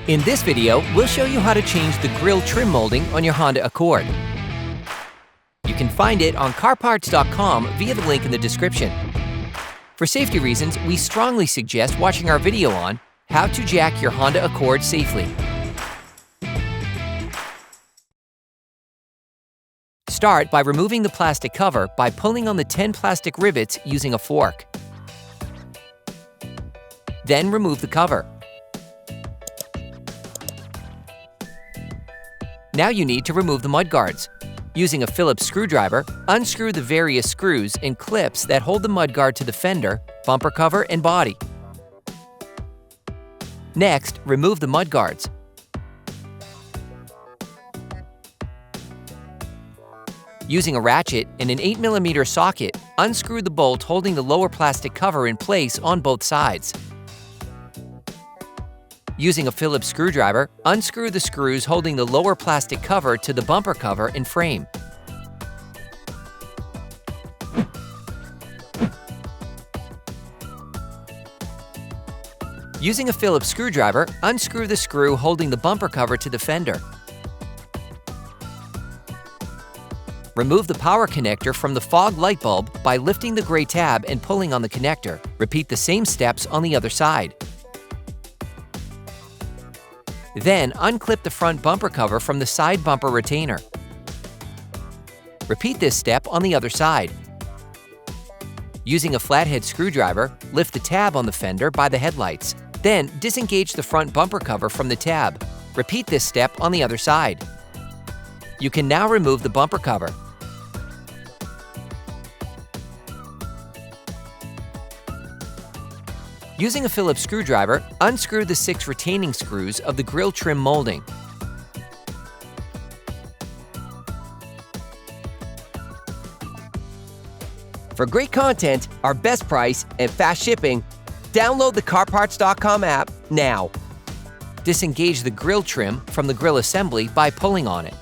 In this video, we'll show you how to change the grille trim molding on your Honda Accord. You can find it on CarParts.com via the link in the description. For safety reasons, we strongly suggest watching our video on how to jack your Honda Accord safely. Start by removing the plastic cover by pulling on the 10 plastic rivets using a fork. Then remove the cover. Now you need to remove the mudguards. Using a Phillips screwdriver, unscrew the various screws and clips that hold the mudguard to the fender, bumper cover, and body. Next, remove the mudguards. Using a ratchet and an 8mm socket, unscrew the bolt holding the lower plastic cover in place on both sides. Using a Phillips screwdriver, unscrew the screws holding the lower plastic cover to the bumper cover and frame. Using a Phillips screwdriver, unscrew the screw holding the bumper cover to the fender. Remove the power connector from the fog light bulb by lifting the gray tab and pulling on the connector. Repeat the same steps on the other side. Then, unclip the front bumper cover from the side bumper retainer. Repeat this step on the other side. Using a flathead screwdriver, lift the tab on the fender by the headlights. Then, disengage the front bumper cover from the tab. Repeat this step on the other side. You can now remove the bumper cover. Using a Phillips screwdriver, unscrew the 6 retaining screws of the grille trim molding. For great content, our best price, and fast shipping, download the CarParts.com app now. Disengage the grille trim from the grille assembly by pulling on it.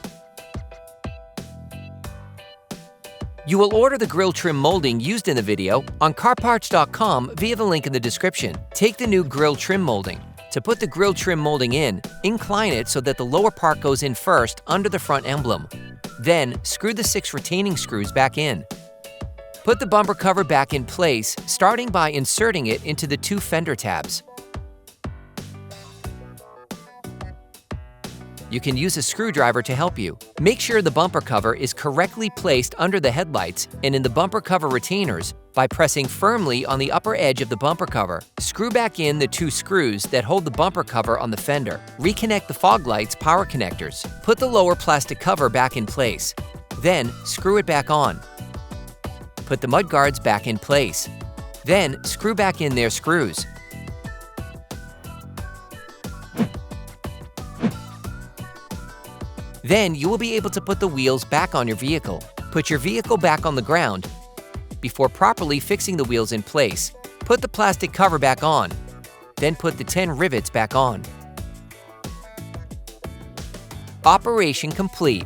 You will order the grille trim molding used in the video on CarParts.com via the link in the description. Take the new grille trim molding. To put the grille trim molding in, incline it so that the lower part goes in first under the front emblem. Then, screw the 6 retaining screws back in. Put the bumper cover back in place, starting by inserting it into the 2 fender tabs. You can use a screwdriver to help you. Make sure the bumper cover is correctly placed under the headlights and in the bumper cover retainers by pressing firmly on the upper edge of the bumper cover. Screw back in the 2 screws that hold the bumper cover on the fender. Reconnect the fog lights power connectors. Put the lower plastic cover back in place. Then, screw it back on. Put the mudguards back in place. Then, screw back in their screws. Then you will be able to put the wheels back on your vehicle. Put your vehicle back on the ground. Before properly fixing the wheels in place, put the plastic cover back on. Then put the 10 rivets back on. Operation complete.